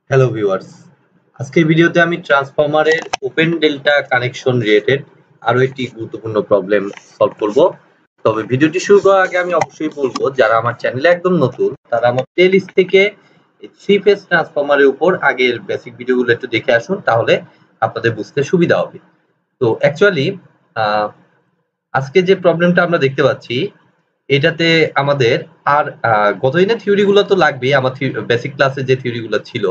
Hello viewers, আজকের ভিডিওতে আমি ট্রান্সফরমারের ওপেন ডেল্টা কানেকশন রিলেটেড আরো একটি গুরুত্বপূর্ণ প্রবলেম সলভ করব। তবে ভিডিওটি শুরু করার আগে আমি অবশ্যই বলবো, যারা আমার চ্যানেলে একদম নতুন তারা আমার প্লেলিস্ট থেকে থ্রি ফেজ ট্রান্সফরমারের উপর আগের বেসিক ভিডিওগুলো একটু দেখে আসুন, তাহলে আপনাদের বুঝতে সুবিধা হবে। তো অ্যাকচুয়ালি আজকে যে প্রবলেমটা আমরা দেখতে পাচ্ছি, এটাতে আমাদের আর গতদিনের থিওরিগুলো তো লাগবেই, আমার বেসিক ক্লাসে যে থিওরিগুলো ছিল,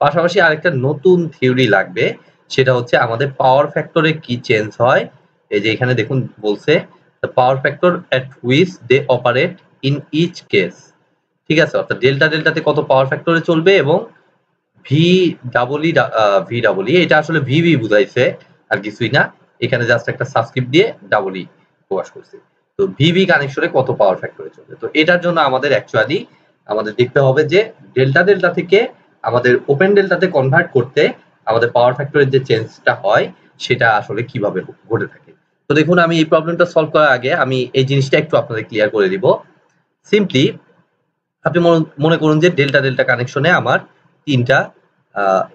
পাশাপাশি আরেকটা নতুন থিওরি লাগবে। সেটা হচ্ছে আমাদের পাওয়ার ফ্যাক্টরে কি চেঞ্জ হয়। এই যে এখানে দেখুন বলছে the power factor at which they operate in each case. ঠিক আছে, অর্থাৎ ডেল্টা ডেল্টাতে কত পাওয়ার ফ্যাক্টরে চলবে এবং V double E V double E এটা আসলে ভিভি বুঝাইছে, আর কিছুই না। এখানে জাস্ট একটা সাবস্ক্রিপ্ট দিয়ে ডাবল ই প্রকাশ করছে। তো ভিভি কানেকশনে কত পাওয়ার ফ্যাক্টরে চলবে, তো এটার জন্য আমাদের অ্যাকচুয়ালি আমাদের দেখতে হবে যে ডেল্টা ডেল্টা থেকে আমাদের ওপেন ডেল্টাতে কনভার্ট করতে আমাদের পাওয়ার ফ্যাক্টরের যে চেঞ্জটা হয় সেটা আসলে কিভাবে ঘটে থাকে। তো দেখুন, আমি এই প্রবলেমটা সলভ করার আগে আমি এই জিনিসটা একটু আপনাদের ক্লিয়ার করে দিব। সিম্পলি আপনি মনে করুন যে ডেল্টা ডেল্টা কানেকশনে আমার তিনটা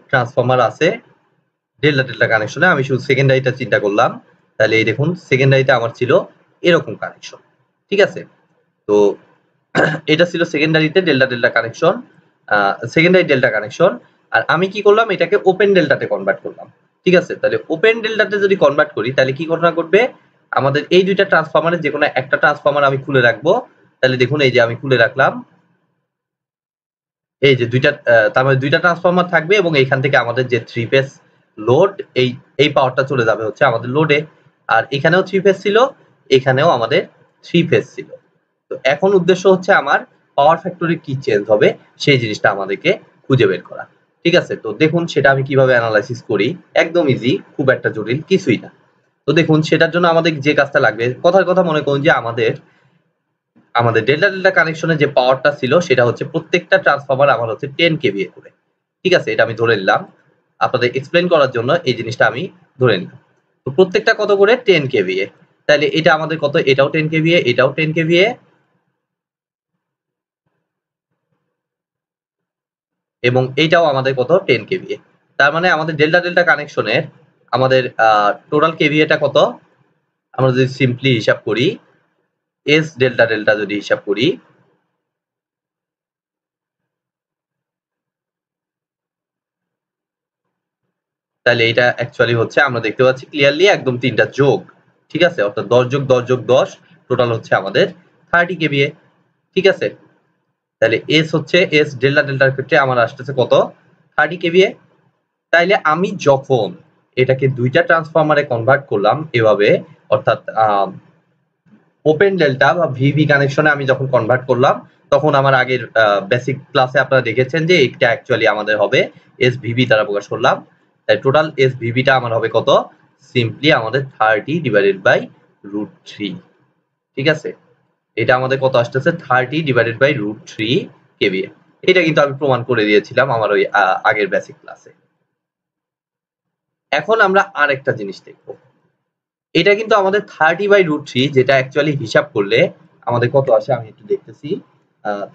ট্রান্সফরমার আছে। ডেল্টা ডেল্টা কানেকশনে আমি শুধু সেকেন্ডারিটা চিন্তা করলাম, তাহলে এই দেখুন সেকেন্ডারিটা আমার ছিল এরকম কানেকশন। ঠিক আছে, তো এটা ছিল সেকেন্ডারিতে delta delta connection, secondary delta connection. আর আমি কি করলাম, এটাকে ওপেন ডেল্টাতে কনভার্ট করলাম। ঠিক আছে, তাহলে ওপেন ডেল্টাতে যদি কনভার্ট করি তাহলে কি ঘটনা ঘটবে, আমাদের এই দুইটা ট্রান্সফরমারের যে কোনো একটা ট্রান্সফরমার আমি খুলে রাখবো। তাহলে দেখুন এই যে আমি খুলে রাখলাম, এই যে দুইটা তার মানে দুইটা ট্রান্সফরমার থাকবে এবং এইখান থেকে আমাদের যে থ্রি ফেজ লোড, এই পাওয়ারটা চলে যাবে হচ্ছে আমাদের লোডে। আর এখানেও থ্রি ফেজ ছিল, এখানেও আমাদের থ্রি ফেজ ছিল। তো এখন উদ্দেশ্য হচ্ছে আমার পাওয়ার ফ্যাক্টরে কি চেঞ্জ হবে সেই জিনিসটা আমাদেরকে খুঁজে বের করা। ঠিক আছে, তো দেখুন সেটা আমি কিভাবে অ্যানালাইসিস করি। একদম ইজি, খুব একটা জটিল কিছুই না। তো দেখুন সেটার জন্য আমাদের যে কাজটা লাগবে, কথার কথা মনে করুন যে আমাদের ডেল্টা ডেল্টা কানেকশনে যে পাওয়ারটা ছিল সেটা হচ্ছে প্রত্যেকটা ট্রান্সফরমার আমার হচ্ছে 10 কেভিএ করে। ঠিক আছে, এটা আমি ধরে নিলাম আপনাদের এক্সপ্লেন করার জন্য, এই জিনিসটা আমি ধরে নিলাম। তো প্রত্যেকটা কত করে 10 কেভিএ, তাহলে এটা আমাদের কত, এটাও 10 কেভিএ, এটাও 10 কেভিএ এবং এইটাও আমাদের কত 10 কেভিএ। তার মানে আমাদের ডেল্টা ডেল্টা কানেকশনের আমাদের টোটাল কেভিএটা কত, আমরা যদি সিম্পলি হিসাব করি, এস ডেল্টা ডেল্টা যদি হিসাব করি, তাহলে এটা অ্যাকচুয়ালি হচ্ছে আমরা দেখতে পাচ্ছি ক্লিয়ারলি একদম তিনটা যোগ। ঠিক আছে, অর্থাৎ 10 যোগ 10 যোগ 10 টোটাল হচ্ছে আমাদের 30 কেভিএ। ঠিক আছে, তাহলে এস হচ্ছে এস ডেল্টা ডেল্টার ক্ষেত্রে আমার আসতেছে কত, 30 কেভিএ। তাইলে আমি যখন এটাকে দুইটা ট্রান্সফরমারে কনভার্ট করলাম এভাবে, অর্থাৎ ওপেন ডেল্টা বা ভিভি কানেকশনে আমি যখন কনভার্ট করলাম, তখন আমার আগের বেসিক ক্লাসে আপনারা দেখেছেন যে এটা অ্যাকচুয়ালি আমাদের হবে এস ভিভি দ্বারা প্রকাশ করলাম। তাই টোটাল এস ভিভিটা আমার হবে কত, সিম্পলি আমাদের 30 ডিভাইডেড বাই √3। ঠিক আছে, এটা আমাদের কত আসতেছে, 30 ডিভাইডেড বাই √3 কেভিএ। এটা কিন্তু আমি প্রমাণ করে দিয়েছিলাম আমার ওই আগের বেসিক ক্লাসে। এখন আমরা আরেকটা জিনিস দেখবো, এটা কিন্তু আমাদের 30/√3, যেটা অ্যাকচুয়ালি হিসাব করলে আমাদের কত আসে আমি একটু দেখতেছি।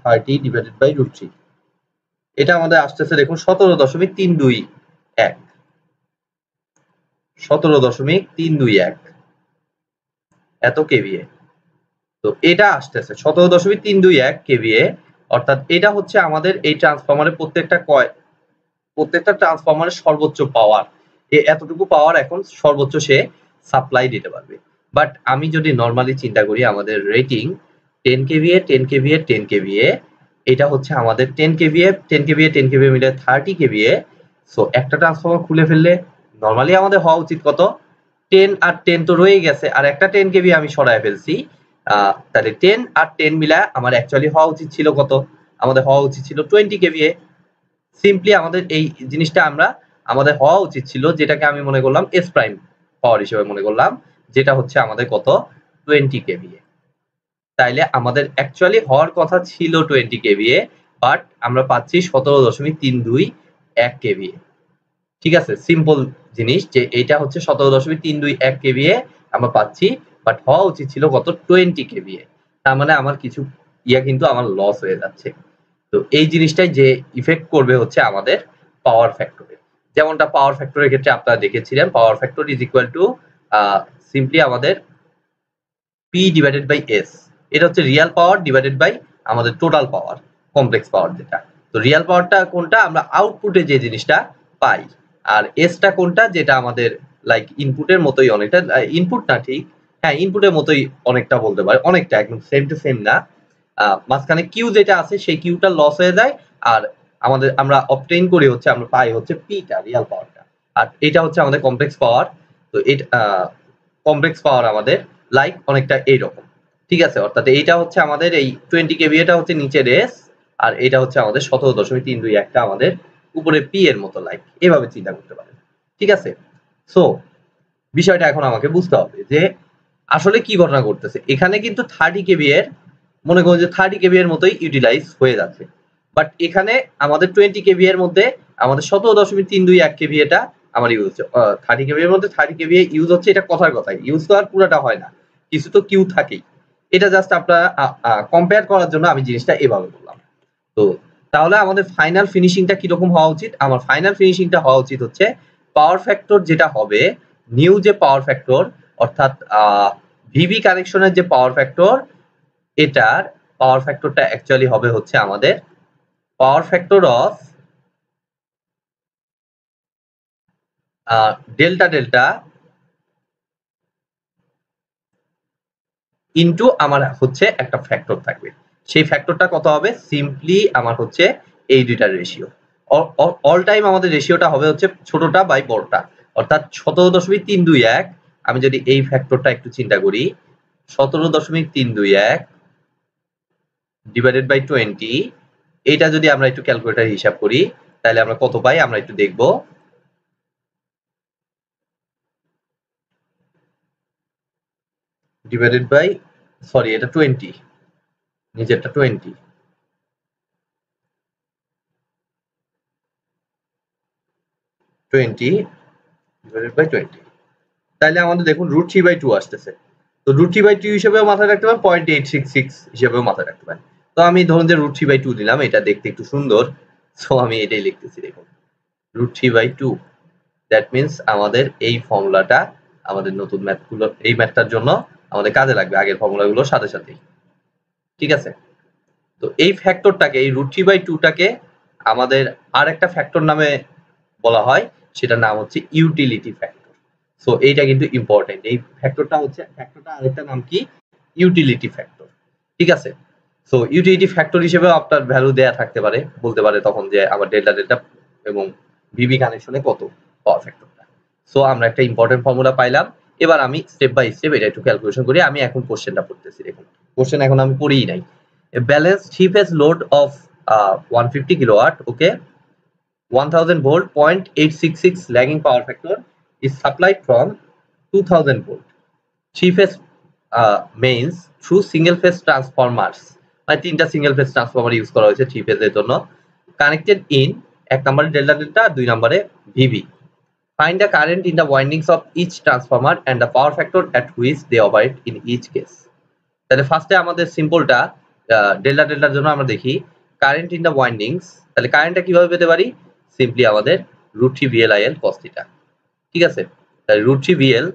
30 ডিভাইডেড বাই √3, এটা আমাদের আসতেছে দেখুন 17.321, 17.321 এত কেভিএ। তো এটা আসতেছে 17.321 কেভিএ, অর্থাৎ এটা হচ্ছে আমাদের এই ট্রান্সফরমারের প্রত্যেকটা ট্রান্সফরমারের সর্বোচ্চ পাওয়ার। এতটুকু পাওয়ার এখন সর্বোচ্চ সে সাপ্লাই দিতে পারবে। বাট আমি যদি নর্মালি চিন্তা করি, আমাদের রেটিং 10 কেভিএ 10 কেভিএ 10 কেভিএ, এটা হচ্ছে আমাদের 10 কেভিএ 10 কেভিএ 10 কেভিএ মিলে 30 কেভিএ। সো একটা ট্রান্সফরমার খুলে ফেললে নর্মালি আমাদের হওয়া উচিত কত, 10 আর 10 তো রয়ে গেছে, আর একটা 10 কেভিএ আমি সরায় ফেলছি। তাহলে 10 আর 10 মিলায় আমার অ্যাকচুয়ালি হওয়া উচিত ছিল কত, আমাদের হওয়া উচিত ছিল 20 কেভিএ। সিম্পলি আমাদের এই জিনিসটা আমাদের হওয়া উচিত ছিল, যেটাকে আমি মনে করলাম এস প্রাইম পাওয়ার হিসেবে মনে করলাম, যেটা হচ্ছে আমাদের কত, 20 কেভিএ। তাইলে আমাদের অ্যাকচুয়ালি হওয়ার কথা ছিল 20 কেভিএ, বাট আমরা পাচ্ছি 17.321 কেভিএ। ঠিক আছে, সিম্পল জিনিস যে এইটা হচ্ছে 17.321 কেভিএ আমরা পাচ্ছি, বাট হওয়া উচিত ছিল কত, 20 কেভিএ। তার মানে আমার কিছু কিন্তু আমার লস হয়ে যাচ্ছে। তো এই জিনিসটাই যে ইফেক্ট করবে হচ্ছে আমাদের পাওয়ার ফ্যাক্টরে। যেমনটা পাওয়ার ফ্যাক্টরের ক্ষেত্রে আপনারা দেখেছিলেন, power factor is equal to simply আমাদের পি ডিভাইডেড বাই এস। এটা হচ্ছে রিয়াল পাওয়ার ডিভাইডেড বাই আমাদের টোটাল পাওয়ার, কমপ্লেক্স পাওয়ার যেটা। তো রিয়াল পাওয়ারটা কোনটা, আমরা আউটপুটে যে জিনিসটা পাই, আর এসটা কোনটা, যেটা আমাদের লাইক ইনপুটের মতোই, অনেকটা ইনপুট না ঠিক, হ্যাঁ ইনপুটের মতোই অনেকটা বলতে পারে, অনেকটা একদম সেম টু সেম না। মাঝখানে কিউ যেটা আছে সেই কিউটা লস হয়ে যায়, আর আমাদের আমরা অবটেইন করি হচ্ছে, আমরা পাই হচ্ছে পিটা, রিয়াল পাওয়ারটা। আর এটা হচ্ছে আমাদের কমপ্লেক্স পাওয়ার। তো এটা কমপ্লেক্স পাওয়ার আমাদের লাইক অনেকটা এইরকম, ঠিক আছে। অর্থাৎ এইটা হচ্ছে আমাদের এই 20 কেভি, এটা হচ্ছে নিচের এস, আর এটা হচ্ছে আমাদের 17.321টা আমাদের উপরে পি এর মতো, লাইক এভাবে চিন্তা করতে পারেন, ঠিক আছে। সো বিষয়টা এখন আমাকে বুঝতে হবে যে আসলে কি ঘটনা ঘটতেছে এখানে। কিন্তু 30 কেভি এর, মনে করুন যে 30 কেভি এর মতোই ইউটিলাইজ হয়ে যাচ্ছে, বাট এখানে আমাদের 20 কেভি এর মধ্যে আমাদের 17.321 কেভি এটা আমার ইউজ হচ্ছে। 30 কেভি এর মধ্যে 30 কেভি ইউজ হচ্ছে, এটা কথার কথাই, ইউজ তো আর পুরোটা হয় না, কিছু তো কিউ থাকেই। এটা জাস্ট আপনারা কম্পেয়ার করার জন্য আমি জিনিসটা এভাবে বললাম। তো তাহলে আমাদের ফাইনাল ফিনিশিংটা কিরকম হওয়া উচিত? আমার ফাইনাল ফিনিশিংটা হওয়া উচিত হচ্ছে পাওয়ার ফ্যাক্টর যেটা হবে, নিউ যে পাওয়ার ফ্যাক্টর, অর্থাৎ ভিভি কানেকশনের যে পাওয়ার ফ্যাক্টর, এটার পাওয়ার ফ্যাক্টরটা অ্যাকচুয়ালি হবে হচ্ছে আমাদের power factor of delta delta into আমার হচ্ছে একটা ফ্যাক্টর থাকবে। সেই ফ্যাক্টরটা কত হবে? সিম্পলি আমার হচ্ছে এই দুইটার রেশিও। অল টাইম আমাদের রেশিওটা হবে হচ্ছে ছোটটা বাই বড়টা, অর্থাৎ 17.321। আমি যদি এই ফ্যাক্টরটা একটু চিন্তা করি, 17.321 ডিভাইডেড বাই 20, এইটা যদি আমরা একটু ক্যালকুলেটর হিসাব করি তাহলে আমরা কত পাই আমরা একটু দেখব। ডিভাইডেড বাই, সরি এটা 20, নিচেরটা 20, 20 ডিভাইডেড বাই 20, তাহলে আমাদের দেখুন √3/2 আসতেছে। তো √3/2 হিসেবেও মাথায় রাখতে পারেন, 0.866 হিসেবেও মাথায় রাখতে পারেন। তো আমি ধরুন যে √3/2 দিলাম, এটা দেখতে একটু সুন্দর, সো আমি এটাই লিখতেছি। দেখুন √3/2, দ্যাট মিনস আমাদের এই ফর্মুলাটা আমাদের নতুন ম্যাথগুলো, এই ম্যাথটার জন্য আমাদের কাজে লাগবে আগের ফর্মুলাগুলোর সাথে সাথেই, ঠিক আছে। তো এই ফ্যাক্টরটাকে, এই √3/2টাকে আমাদের আর একটা ফ্যাক্টর নামে বলা হয়, সেটার নাম হচ্ছে ইউটিলিটি ফ্যাক্টর। সো এইটা কিন্তু ইম্পর্টেন্ট, এই ফ্যাক্টরটা হচ্ছে, ফ্যাক্টরটা আরেকটা নাম কি? ইউটিলিটি ফ্যাক্টর, ঠিক আছে। সো ইউটিলিটি ফ্যাক্টর হিসেবে আপনার ভ্যালু দেয়া থাকতে পারে, বলতে পারে তখন যে আমার ডেল্টা ডেল্টা এবং ভিভি কানেকশনে কত পাওয়ার ফ্যাক্টরটা। সো আমরা একটা ইম্পর্টেন্ট ফর্মুলা পাইলাম। এবার আমি স্টেপ বাই স্টেপ এটা একটু ক্যালকুলেশন করি। আমি এখন কোশ্চেনটা পড়তেছি। দেখুন কোশ্চেন এখন আমি পড়িই নাই। A balanced three-phase load of 150 kilowatt, okay, 1000 volt, 0.866 lagging power factor is supplied from 2000 volt three-phase mains through single-phase transformers. মানে তিনটা সিঙ্গেল ফেজ ট্রান্সফরমার ইউজ করা হয়েছে থ্রি ফেজের জন্য, কানেক্টেড ইন, এক নম্বরে ডেল্টা ডেল্টা, দুই নম্বরে VV. Find the current in the windings of each transformer and the power factor at which they operate in each case. তাহলে ফার্স্টে আমাদের সিম্পলটা ডেল্টা ডেল্টার জন্য আমরা দেখি কারেন্ট ইন দ্য ওয়াইন্ডিংস। তাহলে কারেন্টটা কিভাবে পেতে পারি? সিম্পলি আমাদের √3VL cos θ, ঠিক আছে। তাহলে √3VL,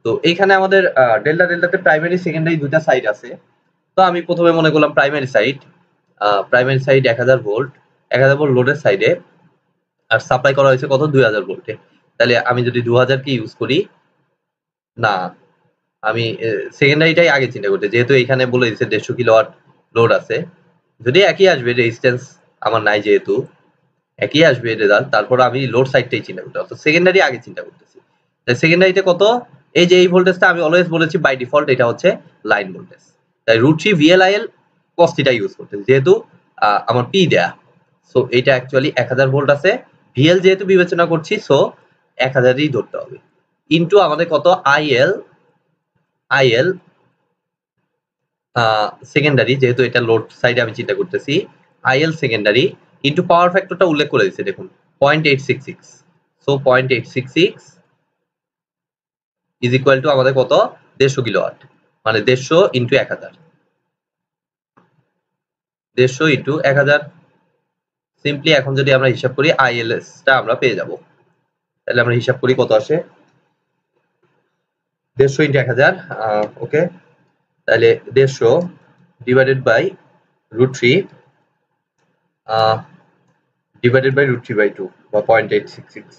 তো এইখানে আমাদের ডেল্টা ডেল্টাতে প্রাইমারি সেকেন্ডারি দুইটা সাইড আছে। তো আমি প্রথমে মনে করলাম প্রাইমারি সাইড, 1000 ভোল্ট, 1000 ভোল্ট লোডের সাইডে, আর সাপ্লাই করা হয়েছে কত? 2000 ভোল্টে। তাহলে আমি যদি 2000 কে ইউজ করি, না আমি সেকেন্ডারিটাই আগে চিন্তা করতে, যেহেতু এখানে বলে দিচ্ছে 150 কিলোওয়াট লোড আছে, যদি একই আসবে রেজিস্ট্যান্স আমার নাই, যেহেতু একই আসবে রেজাল্ট, তারপর আমি লোড সাইডটাই চিন্তা করতে, অর্থাৎ সেকেন্ডারি আগে চিন্তা করতেছি। তাই সেকেন্ডারিতে কত? এই যে এই ভোল্টেজটা আমি অলওয়েজ বলেছি বাই ডিফল্ট এটা হচ্ছে লাইন ভোল্টেজ, তাই √3VLIL cos θ ইউজ করতেছি, যেহেতু আমার পি দেয়া। সো এটা অ্যাকচুয়ালি 1000 ভোল্ট আছে, ভিএল যেহেতু বিবেচনা করছি, সো 1000ই ধরতে হবে, ইনটু আমাদের কত? আইএল সেকেন্ডারি, যেহেতু এটা লোড সাইডে আমি চিন্তা করতেছি, আইএল সেকেন্ডারি ইনটু পাওয়ার ফ্যাক্টরটা উল্লেখ করে দিচ্ছে, দেখুন 0.866। সো 0.866 ইজ ইকুয়াল টু আমাদের কত? 150 কিলোওয়াট, মানে 150 ইনটু 1000, 150 ইনটু 1000, সিম্পলি এখন যদি আমরা হিসাব করি আইএলএস টা আমরা পেয়ে যাব। তাহলে আমরা হিসাব করি কত আসে, 150 ইন্টু 1000, ওকে। তাহলে 150 ডিভাইডেড বাই √3 ডিভাইডেড বাই √3/2 বা 0.866,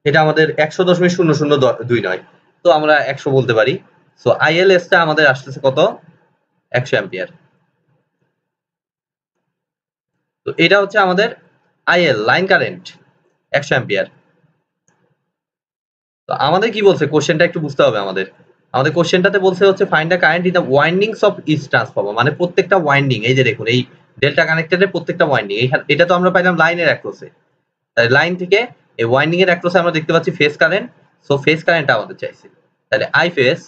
এটা আমাদের 100.0029 নয়, তো আমরা 100 বলতে পারি। সো আইএলএস টা আমাদের আসতেছে কত, 100 অ্যাম্পিয়ার। তো এটা হচ্ছে আমাদের আইএল লাইন কারেন্ট 100 অ্যাম্পিয়ার। তো আমাদের কি বলছে, কোশ্চেনটা একটু বুঝতে হবে আমাদের। আমাদের কোশ্চেনটাতে বলছে হচ্ছে find the current in the windings of each transformer, মানে প্রত্যেকটা ওয়াইন্ডিং, এই যে দেখুন এই ডেল্টা কানেক্টেডের প্রত্যেকটা ওয়াইন্ডিং, এটা তো আমরা পাইলাম লাইনের অ্যাক্রসে, তাহলে লাইন থেকে এই ওয়াইন্ডিং এর অ্যাক্রসে আমরা দেখতে পাচ্ছি ফেজ কারেন্ট। সো ফেজ কারেন্টটা আমাদের চাইছে, তাহলে আই ফেজ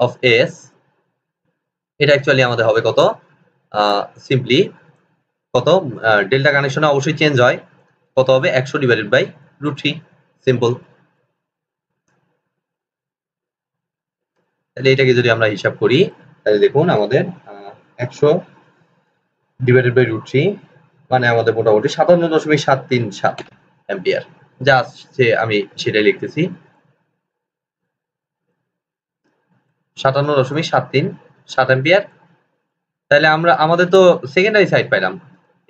অফ এস, এটা অ্যাকচুয়ালি আমাদের হবে কত, সিম্পলি কত, ডেল্টা কানেকশনে অবশ্যই চেঞ্জ হয়, কত হবে 100 ডিভাইডেড বাই √3, সিম্পল। তাহলে এটাকে যদি আমরা হিসাব করি তাহলে দেখুন আমাদের 100 ডিভাইডেড বাই √3 মানে আমাদের মোটামুটি 57.737 অ্যাম্পিয়ার, যা আসছে আমি সেটাই লিখতেছি, 57.737 অ্যাম্পিয়ার। তাহলে আমরা আমাদের তো সেকেন্ডারি সাইড পাইলাম,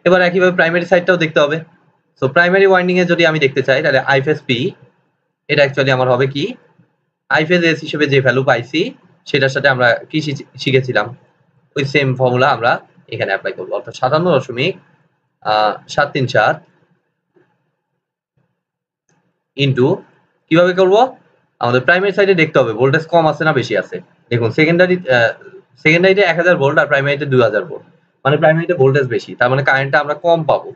এবার একইভাবে প্রাইমারি সাইডটাও দেখতে হবে। সো প্রাইমারি ওয়াইন্ডিং এ যদি আমি দেখতে চাই তাহলে আই ফেজ পি, এটা অ্যাকচুয়ালি আমার হবে কি, আই ফেজ এস হিসেবে যে ভ্যালু পাইছি সেটার সাথে আমরা কি শিখেছিলাম, ওই সেম ফর্মুলা আমরা এখানে অ্যাপ্লাই করবো, অর্থাৎ 57.737 ইন্টু, কিভাবে করব, আমাদের প্রাইমারি সাইডে দেখতে হবে ভোল্টেজ কম আছে না বেশি আছে। দেখুন সেকেন্ডারিতে 1000 ভোল্ট আর প্রাইমারিতে 2000 ভোল্ট, মানে প্রাইমারিতে ভোল্টেজ বেশি, তার মানে কারেন্টটা আমরা কম পাবো।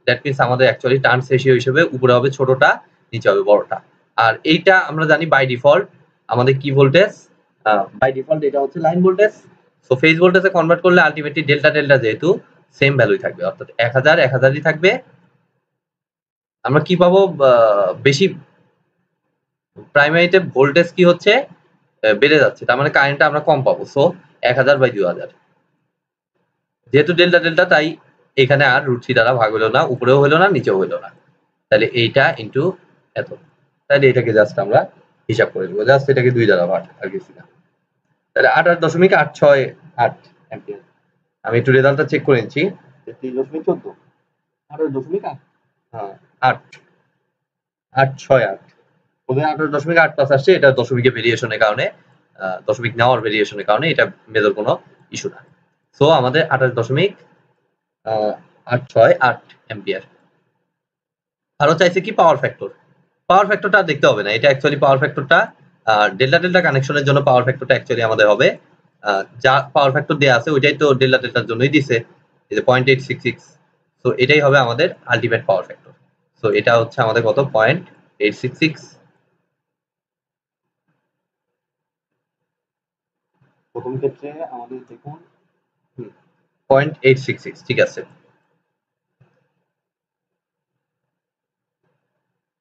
দ্যাট মিনস আমাদের অ্যাকচুয়ালি টার্নস রেশিও হিসেবে উপরে হবে ছোটটা, নিচে হবে বড়টা। আর এইটা আমরা জানি বাই ডিফল্ট আমাদের কি ভোল্টেজ, বাই ডিফল্ট এটা হচ্ছে লাইন ভোল্টেজ। সো ফেজ ভোল্টেজে কনভার্ট করলে আলটিমেটলি ডেল্টা ডেল্টা যেহেতু সেম ভ্যালুই থাকবে, অর্থাৎ 1000 1000ই থাকবে। আমরা কি পাবো, বেশি প্রাইমারিতে ভোল্টেজ কি হচ্ছে, বেড়ে যাচ্ছে, তার মানে কারেন্টটা আমরা কম পাবো। সো 1000 বাই 2000, যেহেতু ডেল্টা ডেল্টা তাই এখানে আর √3 দ্বারা ভাগ হলো না, উপরেও হলো না নিচেও হলো না, তাহলে এইটা ইন্টু এত, তাহলে এটাকে জাস্ট আমরা হিসাব করে দেবো, জাস্ট এটাকে 2 দ্বারা ভাগ, আর কিছু না। তাহলে 28.868 অ্যাম্পিয়ার। আমি একটু রেজাল্টটা চেক করে নিচ্ছি, 3.14, 28.8, হ্যাঁ 868, ওদের 28.8+ আসছে, এটা দশমিকের ভেরিয়েশনের কারণে, দশমিক নেওয়ার ভেরিয়েশনের কারণে এটা মেজর কোনো ইস্যু না। সো আমাদের 28.868 অ্যাম্পিয়ার। আরো চাইছে কি পাওয়ার ফ্যাক্টর, পাওয়ার ফ্যাক্টরটা দেখতে হবে না, এটা অ্যাকচুয়ালি পাওয়ার ফ্যাক্টরটা ডেল্টা ডেল্টা কানেকশনের জন্য পাওয়ার ফ্যাক্টরটা অ্যাকচুয়ালি আমাদের হবে, যা পাওয়ার ফ্যাক্টর দেয়া আছে ওইটাই তো ডেল্টা ডেল্টার জন্যই দিছে, এই যে 0.866। সো এটাই হবে আমাদের আলটিমেট পাওয়ার ফ্যাক্টর। সো এটা হচ্ছে আমাদের কত, 0.866। প্রথম ক্ষেত্রে আমাদের দেখুন 0.866, ঠিক আছে।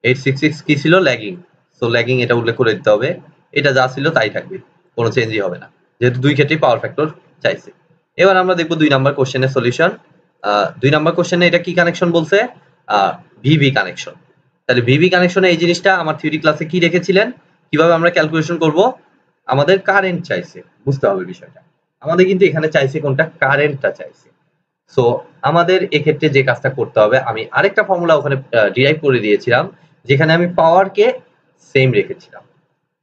866 কি ছিল, ল্যাগিং। সো ল্যাগিং এটা উল্লেখ করে দিতে হবে, এটা যা ছিল তাই থাকবে, কোনো চেঞ্জই হবে না, যেহেতু দুই ক্ষেত্রেই পাওয়ার ফ্যাক্টর চাইছে। এবার আমরা দেখবো 2 নাম্বার কোশ্চেনের সলিউশন। 2 নাম্বার কোশ্চেনে এটা কি কানেকশন বলছে, ভিভি কানেকশন। তাহলে ভিভি কানেকশনে এই জিনিসটা আমার থিওরি ক্লাসে কি রেখেছিলেন, কিভাবে আমরা ক্যালকুলেশন করব, আমাদের কারেন্ট চাইছে, বুঝতে হবে বিষয়টা। আমাদের কিন্তু এখানে চাইছে কোনটা, কারেন্টটা চাইছে। সো আমাদের এক্ষেত্রে যে কাজটা করতে হবে, আমি আরেকটা ফর্মুলা ওখানে ডিরাইভ করে দিয়েছিলাম, যেখানে আমি পাওয়ারকে সেম রেখেছিলাম,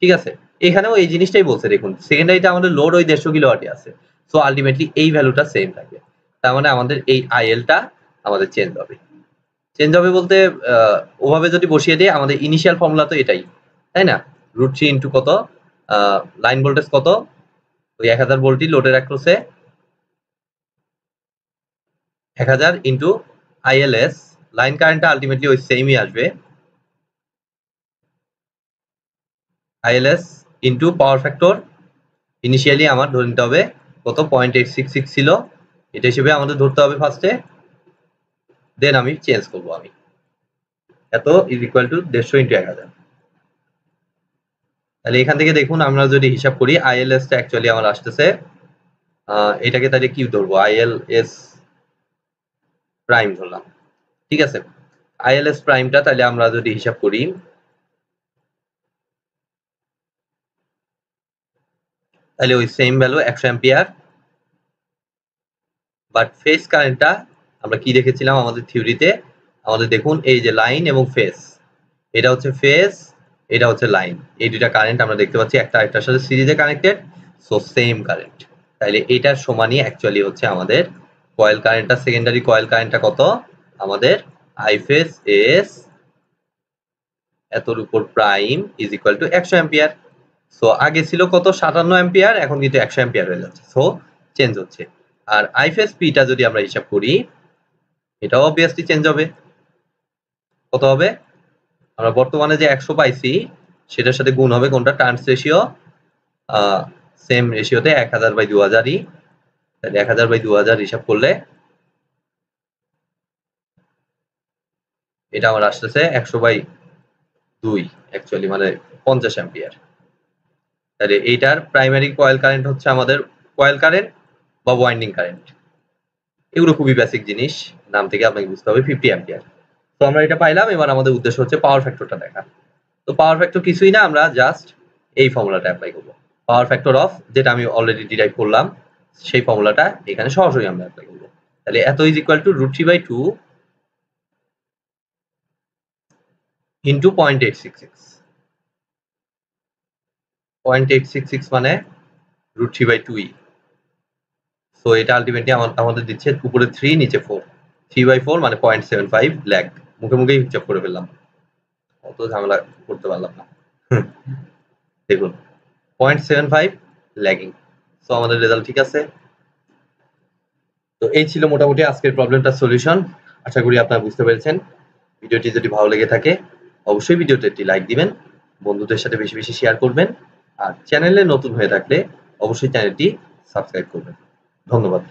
ঠিক আছে। এখানেও এই জিনিসটাই বলছে, দেখুন সেকেন্ডারিতে আমাদের লোড ওই 150 কিলোওয়াটই আছে, সো আলটিমেটলি এই ভ্যালুটা সেম থাকবে। তার মানে আমাদের এই আইএলটা আমাদের চেঞ্জ হবে, চেঞ্জ হবে বলতে ওভাবে যদি বসিয়ে দিই, আমাদের ইনিশিয়াল ফর্মুলা তো এটাই, তাই না, √3 ইন্টু কত, লাইন ভোল্টেজ কত, ওই 1000 ভোল্টই লোডের অ্যাক্রসে, 1000 ইন্টু আইএলএস, লাইন কারেন্টটা আলটিমেটলি ওই সেমই আসবে, ILS into power factor, initially আমার ধরে নিতে হবে কত, 0.866 ছিল, এটা হিসেবে আমাদের ধরতে হবে ফার্স্টে, দেন আমি চেঞ্জ করবো, আমি এত ইজ ইকুয়াল টু 150 ইন্টু 1000। তাহলে এখান থেকে দেখুন আমরা যদি হিসাব করি, আইএলএস টা অ্যাকচুয়ালি আমার আসতেছে, এটাকে তাহলে কি ধরবো, আইএলএস প্রাইম ধরলাম, ঠিক আছে। আইএলএস প্রাইমটা তাহলে আমরা যদি হিসাব করি, তাহলে ওই same value 100 ampere, but phase কারেন্টটা আমরা কি দেখেছিলাম আমাদের থিওরিতে, আমাদের দেখুন এই যে লাইন এবং ফেজ, এটা হচ্ছে ফেজ, এটা হচ্ছে লাইন, এই দুইটা কারেন্ট আমরা দেখতে পাচ্ছি একটা আরেকটার সাথে সিরিজে কানেক্টেড, সো সেম কারেন্ট। তাহলে এটার সমানই অ্যাকচুয়ালি হচ্ছে আমাদের কয়েল কারেন্টটা, সেকেন্ডারি কয়েল কারেন্টটা কত আমাদের, আই ফেজ এস এতর উপর prime is equal to 100 ampere. So আগে ছিল কত 57 অ্যাম্পিয়ার, এখন কিন্তু 100 অ্যাম্পিয়ার হয়ে যাচ্ছে, সো চেঞ্জ হচ্ছে। আর আই ফেজ পিটা যদি আমরা হিসাব করি, এটাও অবভিয়াসলি চেঞ্জ হবে, কত হবে, আমরা বর্তমানে যে 100 পাইছি সেটার সাথে গুণ হবে কোনটা, টার্নস রেশিও, সেম রেশিওতে 1000/2000ই, তাহলে 1000/2000 হিসাব করলে এটা আমার আসতেছে 100/2 অ্যাকচুয়ালি মানে 50 অ্যাম্পিয়ার। তাহলে এইটার প্রাইমারি কয়েল কারেন্ট হচ্ছে আমাদের কয়েল কারেন্ট বা ওয়াইন্ডিং কারেন্ট, এগুলো খুবই বেসিক জিনিস, নাম থেকে আপনাকে বুঝতে হবে 50 অ্যাম্পিয়ার। তো আমরা এটা পাইলাম, এবার আমাদের উদ্দেশ্য হচ্ছে পাওয়ার ফ্যাক্টরটা দেখা। তো পাওয়ার ফ্যাক্টর কিছুই না, আমরা জাস্ট এই ফর্মুলাটা অ্যাপ্লাই করব, পাওয়ার ফ্যাক্টর অফ, যেটা আমি অলরেডি ডিরাইভ করলাম, সেই ফর্মুলাটা এখানে সরাসরি আমরা অ্যাপ্লাই করব। তাহলে এত ইজ ইকুয়াল টু √3/2 ইন্টু 0.866, 0.866 মানে √3/2, সো এটা আলটিমেটলি আমাদের দিচ্ছে উপরে 3 নিচে 4, 3/4 মানে 0.75 ল্যাগ, মুখে মুখেই হিসাব করে ফেললাম, অত ঝামেলা করতে পারলাম না। দেখুন 0.75 ল্যাগিং, সো আমাদের রেজাল্ট ঠিক আছে। তো এই ছিল মোটামুটি আজকের প্রবলেমটার সলিউশন, আশা করি আপনারা বুঝতে পেরেছেন। ভিডিওটি যদি ভালো লেগে থাকে অবশ্যই ভিডিওতে একটি লাইক দিবেন, বন্ধুদের সাথে বেশি বেশি শেয়ার করবেন, আর চ্যানেলে নতুন হয়ে থাকলে অবশ্যই চ্যানেলটি সাবস্ক্রাইব করবেন। ধন্যবাদ।